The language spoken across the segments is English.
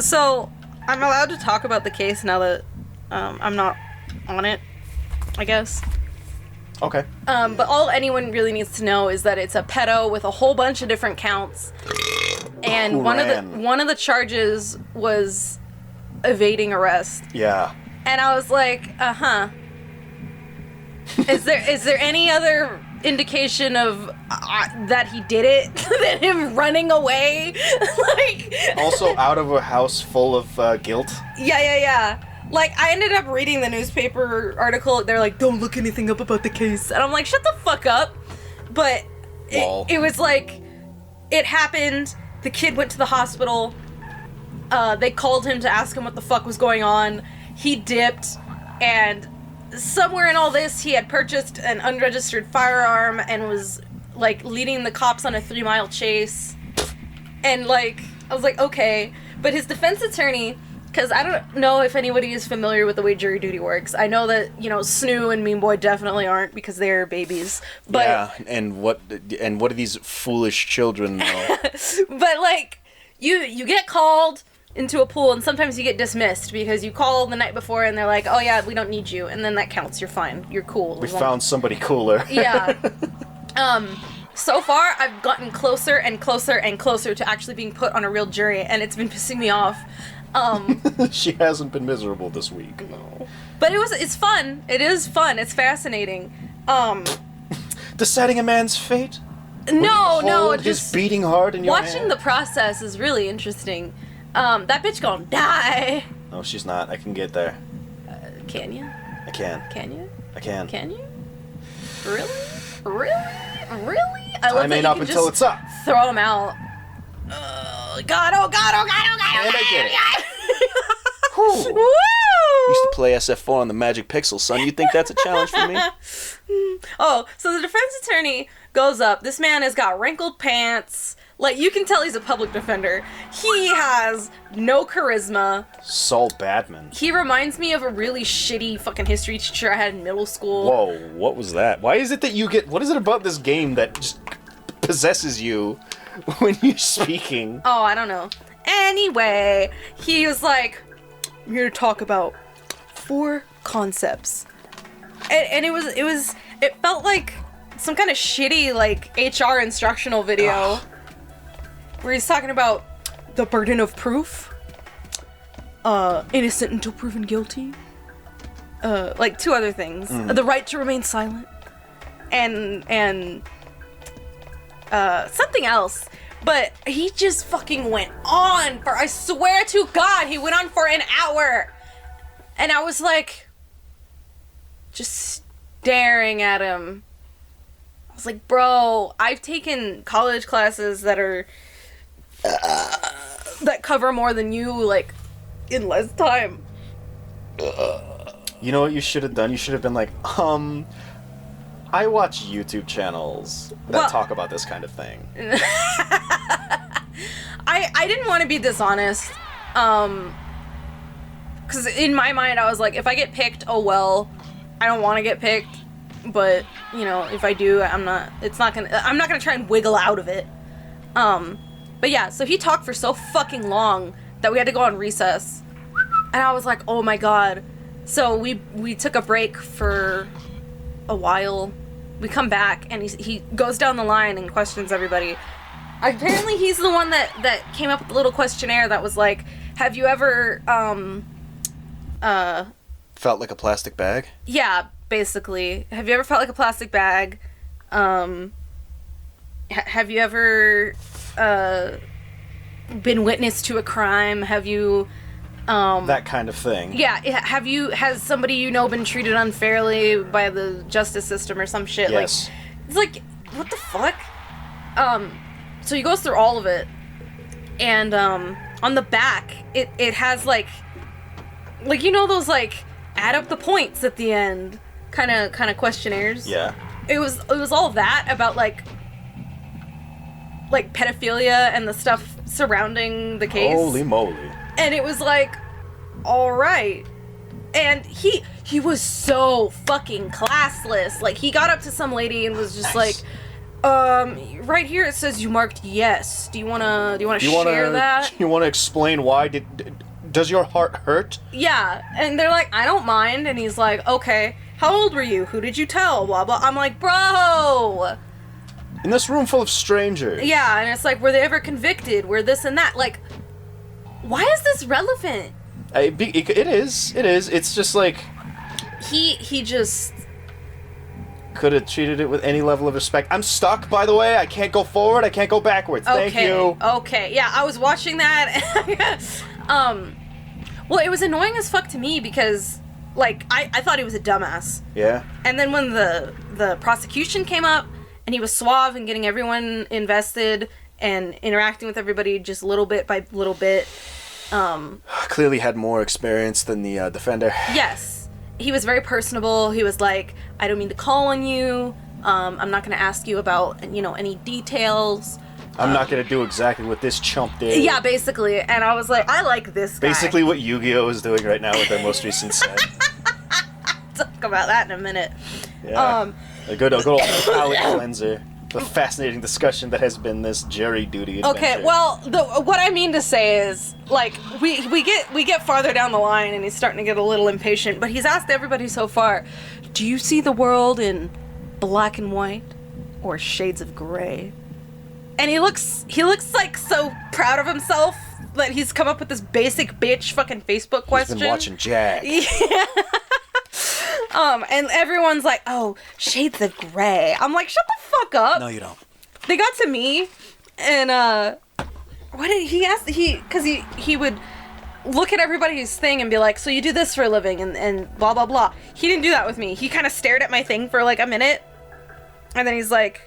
So, I'm allowed to talk about the case now that I'm not on it, I guess. Okay. But all anyone really needs to know is that it's a pedo with a whole bunch of different counts. And one of the charges was evading arrest. Yeah. And I was like, Is there any other indication of that he did it than him running away? Like, also out of a house full of guilt. Yeah. Like, I ended up reading the newspaper article. They're like, don't look anything up about the case. And I'm like, shut the fuck up. But it was like, it happened. The kid went to the hospital. They called him to ask him what the fuck was going on. He dipped, and somewhere in all this, he had purchased an unregistered firearm and was, like, leading the cops on a 3-mile chase. And, like, I was like, okay. But his defense attorney, because I don't know if anybody is familiar with the way jury duty works. I know that, Snoo and Mean Boy definitely aren't because they're babies. But, yeah, and what do these foolish children know? But, like, you get called into a pool, and sometimes you get dismissed because you call the night before and they're like, oh yeah, we don't need you, and then that counts, you're fine, you're cool. We found somebody cooler. Yeah. So far, I've gotten closer and closer and closer to actually being put on a real jury, and it's been pissing me off. She hasn't been miserable this week. No. But it's fun. It is fun. It's fascinating. Deciding a man's fate? No, his just beating heart in your watching hand? the process is really interesting. That bitch gonna die. No, she's not. I can get there. Can you? I can. Can you? I can. Can you? Really? Time ain't up until it's up. Throw them out. God. And I get it. Whew. Woo! Used to play SF4 on the Magic Pixel, son. You think that's a challenge for me? Oh, so the defense attorney goes up. This man has got wrinkled pants. Like, you can tell he's a public defender. He has no charisma. Saul Badman. He reminds me of a really shitty fucking history teacher I had in middle school. Whoa, what was that? Why is it that you get... What is it about this game that just possesses you when you're speaking? Oh, I don't know. Anyway, he was like, I'm here to talk about 4 concepts. And it felt like some kind of shitty, like, HR instructional video. Ugh. Where he's talking about the burden of proof, innocent until proven guilty, like 2 other things, the right to remain silent, and something else. But he just fucking went on for, I swear to God, he went on for an hour. And I was like, just staring at him. I was like, bro, I've taken college classes that are, that cover more than you, like, in less time. You know what you should have done? You should have been like, I watch YouTube channels that talk about this kind of thing. I didn't want to be dishonest, because in my mind I was like, if I get picked, oh well, I don't want to get picked, but, if I do, I'm not gonna try and wiggle out of it. But yeah, so he talked for so fucking long that we had to go on recess. And I was like, oh my God. So we took a break for a while. We come back and he goes down the line and questions everybody. Apparently he's the one that came up with the little questionnaire that was like, have you ever, felt like a plastic bag? Yeah, basically. Have you ever felt like a plastic bag? Have you ever been witness to a crime? Have you that kind of thing. Yeah, has somebody been treated unfairly by the justice system or some shit? Yes. Like, it's like, what the fuck? So he goes through all of it, and on the back it has like those like add up the points at the end kind of questionnaires. Yeah. It was all that about like pedophilia and the stuff surrounding the case. Holy moly. And it was like, all right. And he was so fucking classless. Like, he got up to some lady and was just like, Right here it says you marked yes. Do you wanna share that? You wanna explain why? Does your heart hurt? Yeah, and they're like, I don't mind, and he's like, okay, how old were you? Who did you tell? Blah blah. I'm like, bro. In this room full of strangers. Yeah, and it's like, were they ever convicted? Were this and that? Like, why is this relevant? It is. It's just like he just could have treated it with any level of respect. I'm stuck, by the way. I can't go forward. I can't go backwards. Thank you. Okay. Yeah, I was watching that. Well, it was annoying as fuck to me because, like, I thought he was a dumbass. Yeah. And then when the prosecution came up and he was suave and getting everyone invested and interacting with everybody just little bit by little bit. Clearly had more experience than the defender. Yes. He was very personable. He was like, I don't mean to call on you. I'm not going to ask you about, any details. I'm not going to do exactly what this chump did. Yeah, basically. And I was like, I like this guy. Basically what Yu-Gi-Oh! Is doing right now with their most recent set. Talk about that in a minute. Yeah. A good old palate cleanser. The fascinating discussion that has been this Jerry duty adventure. Okay, well, what I mean to say is, like, we get farther down the line, and he's starting to get a little impatient. But he's asked everybody so far, "Do you see the world in black and white, or shades of gray?" And he looks like so proud of himself that he's come up with this basic bitch fucking Facebook question. He's been watching Jack. Yeah. And everyone's like, "Oh, shades of gray." I'm like, shut the fuck up. No, you don't. They got to me, and what did he ask? Because he would look at everybody's thing and be like, "So you do this for a living," and blah blah blah. He didn't do that with me. He kind of stared at my thing for like a minute, and then he's like,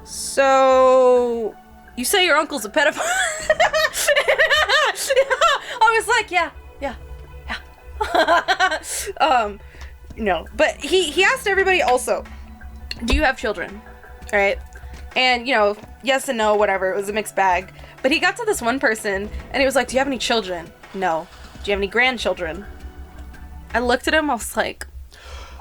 "So you say your uncle's a pedophile?" I was like, yeah. No, but he asked everybody also, do you have children? Right? And, yes and no, whatever. It was a mixed bag. But he got to this one person, and he was like, do you have any children? No. Do you have any grandchildren? I looked at him, I was like...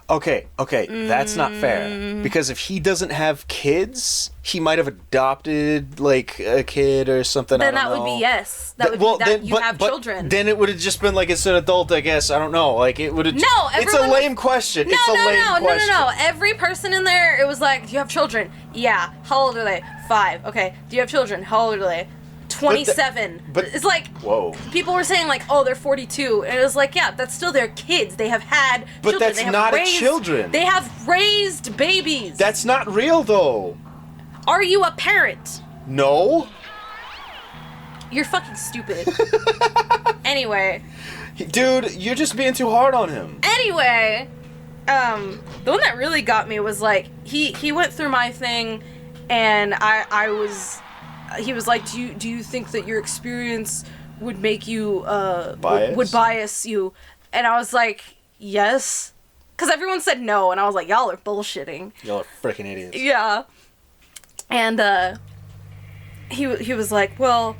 Okay, that's not fair. Because if he doesn't have kids, he might have adopted, like, a kid or something, then I don't know. That would be yes. That would be that you have children. Then it would have just been like, it's an adult, I guess. I don't know. Like, it would have... No, it's a lame question. No. Every person in there, it was like, do you have children? Yeah. How old are they? 5. Okay. Do you have children? How old are they? 27. But it's like, whoa. People were saying like, oh, they're 42, and it was like, yeah, that's still their kids. They have had but children. That's not children. They have raised babies. That's not real, though. Are you a parent? No. You're fucking stupid. Anyway. Dude, you're just being too hard on him. Anyway, the one that really got me was like, he went through my thing, and he was like, do you think that your experience would make you, would bias you? And I was like, yes. Because everyone said no, and I was like, y'all are bullshitting. Y'all are freaking idiots. Yeah. And, he was like, well,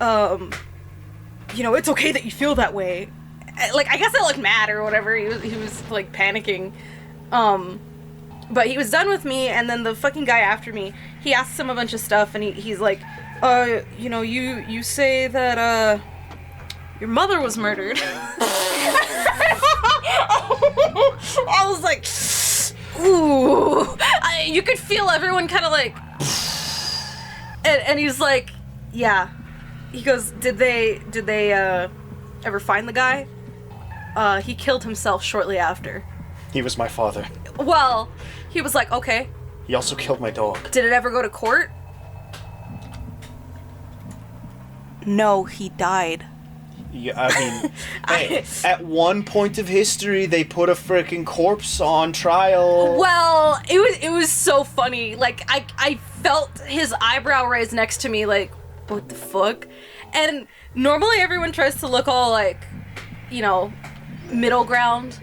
it's okay that you feel that way. Like, I guess I looked mad or whatever. He was like, panicking. But he was done with me, and then the fucking guy after me, he asked him a bunch of stuff, and he's like, you say that, your mother was murdered. I was like, ooh. You could feel everyone kind of like, and he's like, yeah. He goes, did they ever find the guy? He killed himself shortly after. He was my father. Well, he was like, okay. He also killed my dog. Did it ever go to court? No, he died. Yeah, I mean, hey, at one point of history, they put a freaking corpse on trial. Well, it was so funny. Like, I felt his eyebrow raise next to me, like, what the fuck? And normally everyone tries to look all, like, middle ground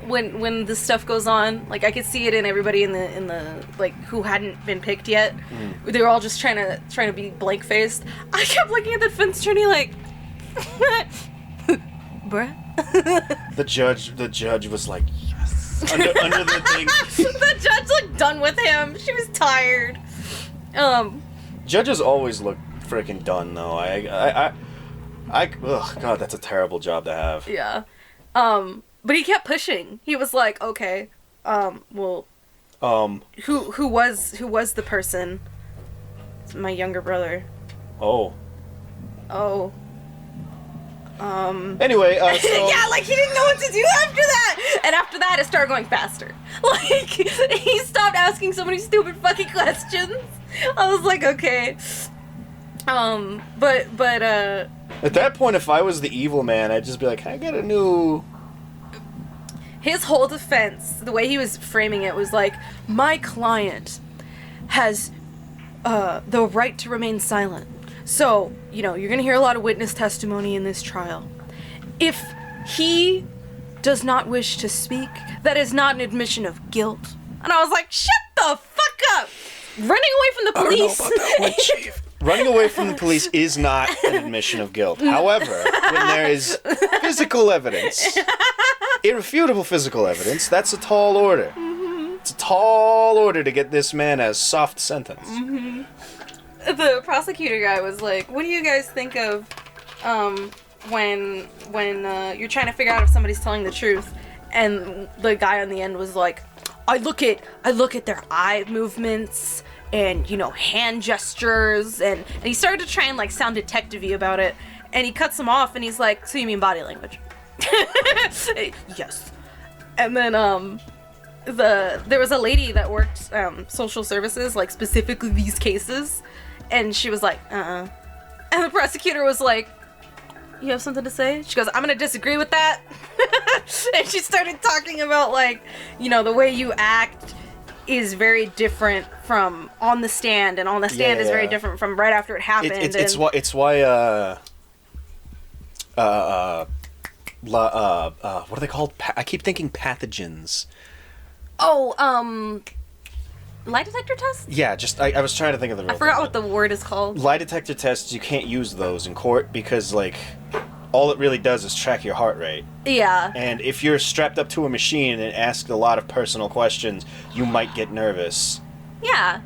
when this stuff goes on. Like, I could see it in everybody in the like, who hadn't been picked yet. They were all just trying to be blank faced. I kept looking at the defense attorney like, bruh. The judge was like, yes. under the thing. The judge looked done with him. She was tired. Judges always look freaking done, though. Oh God, that's a terrible job to have. Yeah. But he kept pushing. He was like, okay, well, who was the person? It's my younger brother. Oh. So... Anyway, yeah, like, he didn't know what to do after that! And after that, it started going faster. Like, he stopped asking so many stupid fucking questions. I was like, okay. But at that point, if I was the evil man, I'd just be like, can I get a new... His whole defense, the way he was framing it, was like, my client has the right to remain silent. So, you're gonna hear a lot of witness testimony in this trial. If he does not wish to speak, that is not an admission of guilt. And I was like, shut the fuck up! Running away from the police. I don't know about that one, Chief. Running away from the police is not an admission of guilt. However, when there is physical evidence, irrefutable physical evidence, that's a tall order. Mm-hmm. It's a tall order to get this man a soft sentence. Mm-hmm. The prosecutor guy was like, what do you guys think of when you're trying to figure out if somebody's telling the truth? And the guy on the end was like, I look at their eye movements and, hand gestures, and he started to try and, like, sound detective-y about it, and he cuts him off, and he's like, so you mean body language? Yes. And then, there was a lady that worked, social services, like, specifically these cases, and she was like, And the prosecutor was like, you have something to say? She goes, I'm gonna disagree with that. And she started talking about, like, the way you act is very different from on the stand, and on the stand is very different from right after it happened. It's why what are they called? I keep thinking pathogens. Oh, lie detector test? Yeah, I was trying to think of the real I forgot thing. what the word is called. Lie detector tests, you can't use those in court because, like, all it really does is track your heart rate. Yeah. And if you're strapped up to a machine and asked a lot of personal questions, you might get nervous. Yeah.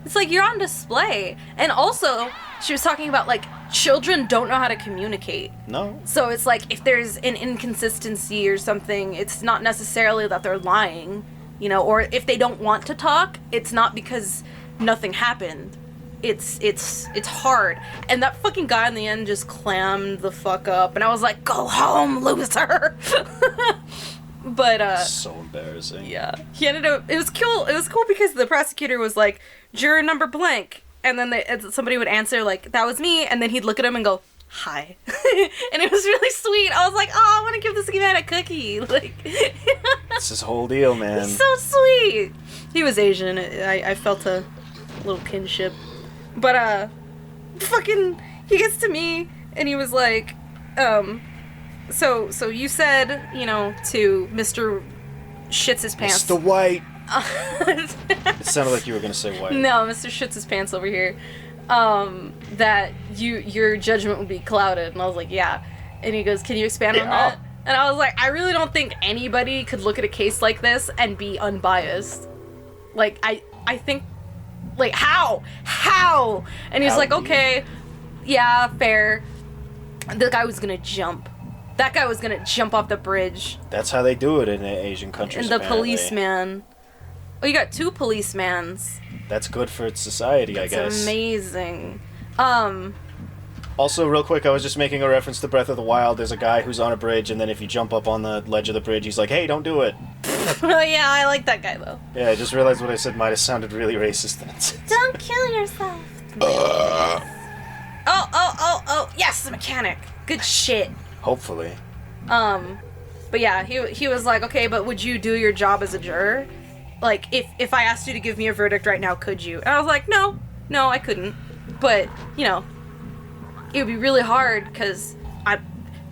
It's like you're on display. And also, she was talking about, like, children don't know how to communicate. No. So it's like, if there's an inconsistency or something, it's not necessarily that they're lying, or if they don't want to talk, it's not because nothing happened. It's hard. And that fucking guy in the end just clammed the fuck up, and I was like, go home, loser! But, so embarrassing. Yeah. He ended up, it was cool because the prosecutor was like, juror number blank, and then somebody would answer, like, that was me, and then he'd look at him and go, hi. And it was really sweet. I was like, oh, I want to give this man a cookie. Like, it's his whole deal, man. So sweet. He was Asian. I felt a little kinship. But, fucking, he gets to me, and he was like, so you said, to Mr. Shits his pants. Mr. White. It sounded like you were gonna say white. No, Mr. Shits his pants over here. That your judgment would be clouded. And I was like, yeah. And he goes, can you expand on that? And I was like, I really don't think anybody could look at a case like this and be unbiased. Like, I think, like, how? And he's like, okay, yeah, fair. The guy was gonna jump. That guy was gonna jump off the bridge. That's how they do it in Asian countries, And the apparently. policeman. Oh, you got two policemans. That's good for society, I guess. It's amazing. Also, real quick, I was just making a reference to Breath of the Wild. There's a guy who's on a bridge, and then if you jump up on the ledge of the bridge, he's like, hey, don't do it. Oh, yeah, I like that guy, though. Yeah, I just realized what I said might have sounded really racist. Don't kill yourself. Oh, yes, the mechanic. Good shit. Hopefully. But yeah, he was like, okay, but would you do your job as a juror? Like, if I asked you to give me a verdict right now, could you? And I was like, no, I couldn't. But, it would be really hard, because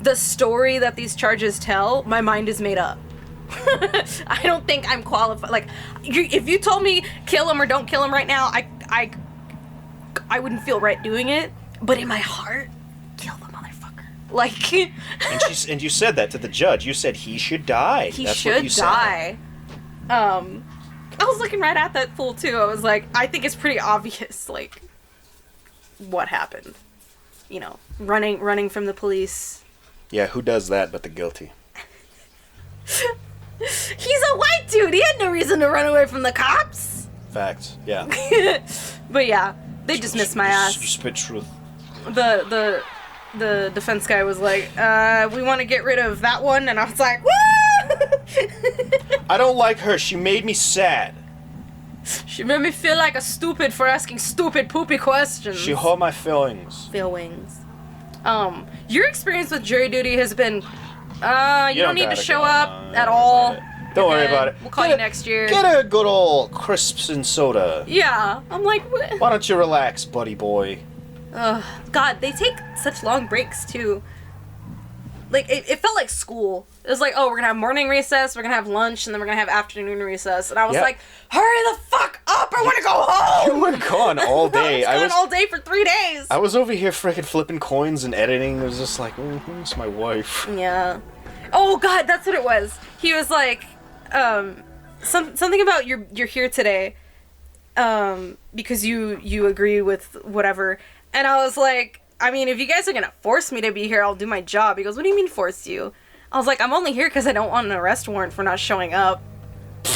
the story that these charges tell, my mind is made up. I don't think I'm qualified. Like, if you told me kill him or don't kill him right now, I wouldn't feel right doing it. But in my heart, kill the motherfucker. Like, and you said that to the judge. You said he should die. He That's should what you die. said. I was looking right at that fool too. I was like, I think it's pretty obvious, like, what happened. You know, running from the police. Yeah, who does that but the guilty? He's a white dude. He had no reason to run away from the cops. Facts. Yeah. But yeah, they dismissed my ass. You spit truth. The defense guy was like, we want to get rid of that one, and I was like, woo! I don't like her. She made me sad. She made me feel like a stupid for asking stupid poopy questions. She hurt my feelings. Your experience with jury duty has been, you don't need to show up at Don't all. Don't worry about it. We'll call you next year. Get a good old crisps and soda. Yeah. I'm like, what? Why don't you relax, buddy boy? God, they take such long breaks, too. Like, it felt like school. It was like, oh, we're gonna have morning recess, we're gonna have lunch, and then we're gonna have afternoon recess. And I was like, hurry the fuck up, I wanna go home! You were gone all day. I was gone all day for 3 days. I was over here freaking flipping coins and editing. It was just like, who's my wife? Yeah. Oh, God, that's what it was. He was like, something about you're here today, because you agree with whatever. And I was like, I mean, if you guys are gonna force me to be here, I'll do my job. He goes, what do you mean force you? I was like, I'm only here because I don't want an arrest warrant for not showing up.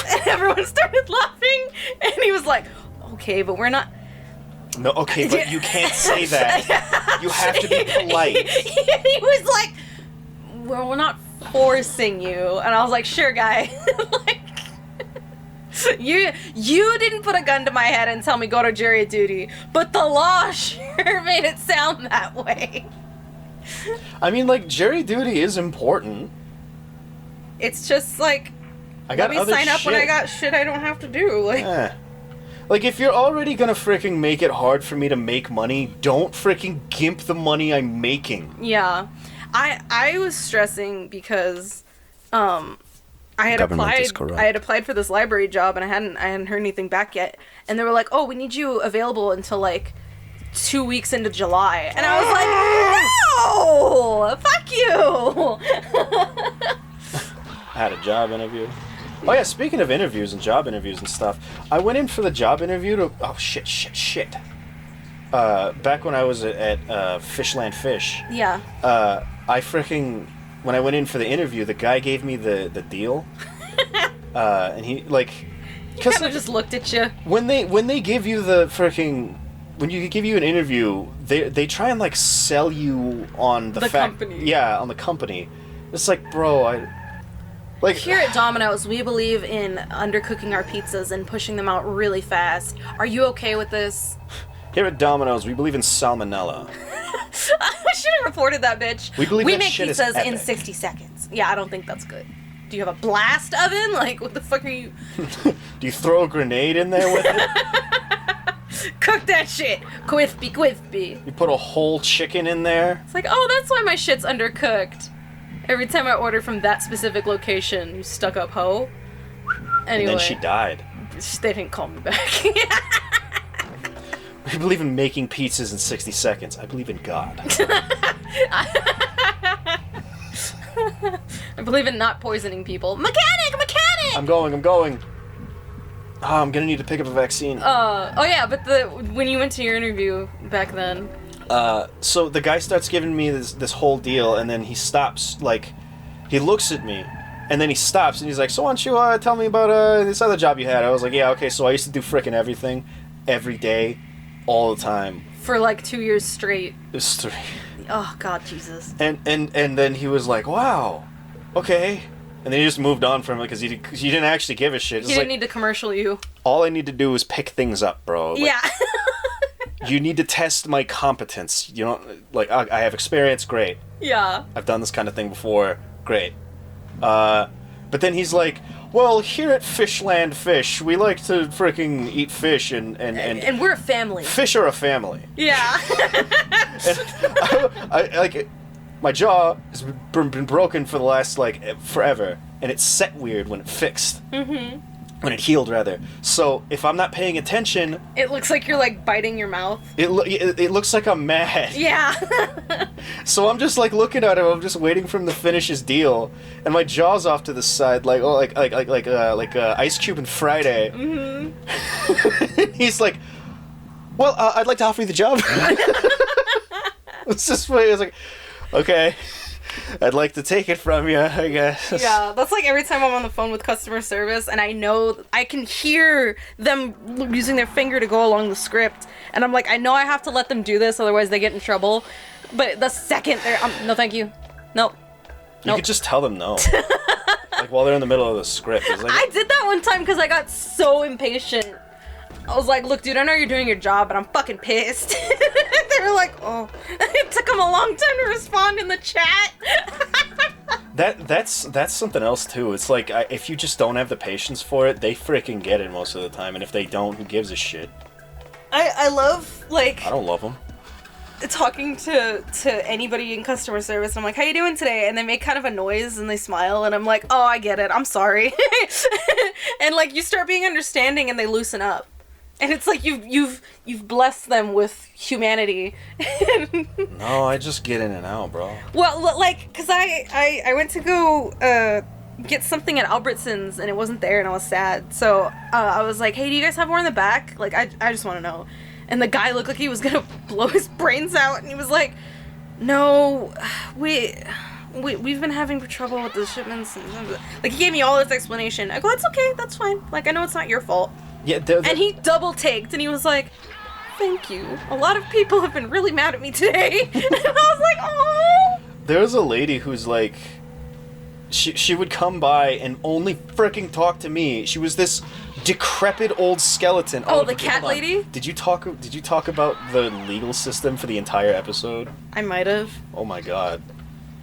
And everyone started laughing. And he was like, okay, but we're not... No, okay, but you can't say that. You have to be polite. He was like, well, we're not forcing you. And I was like, sure, guy. Like... You didn't put a gun to my head and tell me go to jury duty, but the law sure made it sound that way. I mean, like, jury duty is important. It's just like, I got let me sign up when I got shit I don't have to do. Like, like, if you're already gonna freaking make it hard for me to make money, don't freaking gimp the money I'm making. Yeah, I was stressing because, I had applied for this library job, and I hadn't heard anything back yet. And they were like, "Oh, we need you available until like 2 weeks into July." And I was like, "No, fuck you." I had a job interview. Oh yeah, speaking of interviews and job interviews and stuff, I went in for the job interview to shit. Back when I was at Fishland Fish. Yeah. I freaking. When I went in for the interview, the guy gave me the deal, and he like, kind of just looked at you. When they give you the freaking, when you give you an interview, they try and like sell you on the fact, company. Yeah, on the company. It's like, bro, like here at Domino's, we believe in undercooking our pizzas and pushing them out really fast. Are you okay with this? Here at Domino's, we believe in salmonella. I should have reported that bitch. We make pizzas in 60 seconds. Yeah, I don't think that's good. Do you have a blast oven? Like, what the fuck are you... Do you throw a grenade in there with it? Cook that shit. Quiffy. You put a whole chicken in there? It's like, oh, that's why my shit's undercooked. Every time I order from that specific location, you stuck up hoe. Anyway. And then she died. They didn't call me back. We believe in making pizzas in 60 seconds. I believe in God. I believe in not poisoning people. Mechanic! I'm going. Oh, I'm gonna need to pick up a vaccine. Oh yeah, but when you went to your interview back then. So the guy starts giving me this whole deal, and then he stops, like, he looks at me, and then he stops, and he's like, so why don't you tell me about this other job you had? I was like, yeah, okay, so I used to do frickin' everything, every day, all the time. For like 2 years straight. It was 3. Oh, God, Jesus. And then he was like, wow, okay. And then he just moved on from it because he didn't actually give a shit. He didn't need to commercial you. All I need to do is pick things up, bro. Like, yeah. You need to test my competence. You know, like, I have experience, great. Yeah. I've done this kind of thing before, great. But then he's like, well, here at Fishland Fish, we like to freaking eat fish and we're a family. Fish are a family. Yeah. And I like, my jaw has been broken for the last, like, forever, and it's set weird when it fixed. Mm-hmm. when it healed, rather. So if I'm not paying attention, it looks like you're like biting your mouth. It looks like I'm mad. Yeah. So I'm just like looking at him. I'm just waiting for him to finish his deal, and my jaw's off to the side, like Ice Cube and Friday. Mm-hmm. He's like, "Well, I'd like to offer you the job." It's just funny. It's like, okay. I'd like to take it from you, I guess. Yeah, that's like every time I'm on the phone with customer service and I know I can hear them using their finger to go along the script, and I'm like, I know I have to let them do this, otherwise they get in trouble. But the second they're, no, thank you, nope. You could just tell them no, like while they're in the middle of the script. It's like, I did that one time because I got so impatient. I was like, look, dude, I know you're doing your job, but I'm fucking pissed. They were like, oh. It took them a long time to respond in the chat. That's something else, too. It's like, if you just don't have the patience for it, they freaking get it most of the time. And if they don't, who gives a shit? I love, like... I don't love them. Talking to anybody in customer service, and I'm like, how you doing today? And they make kind of a noise and they smile, and I'm like, oh, I get it. I'm sorry. And, like, you start being understanding and they loosen up. And it's like you've blessed them with humanity. No, I just get in and out, bro. Well, like, cause I went to go get something at Albertsons and it wasn't there and I was sad. So I was like, hey, do you guys have more in the back? Like, I just want to know. And the guy looked like he was gonna blow his brains out, and he was like, no, we've been having trouble with the shipments. And like, he gave me all this explanation. I go, that's okay, that's fine. Like, I know it's not your fault. Yeah, and he double-taked, and he was like, thank you. A lot of people have been really mad at me today. And I was like, oh. There was a lady who's like, she would come by and only freaking talk to me. She was this decrepit old skeleton. Oh, the cat lady? Did you talk about the legal system for the entire episode? I might have. Oh my god.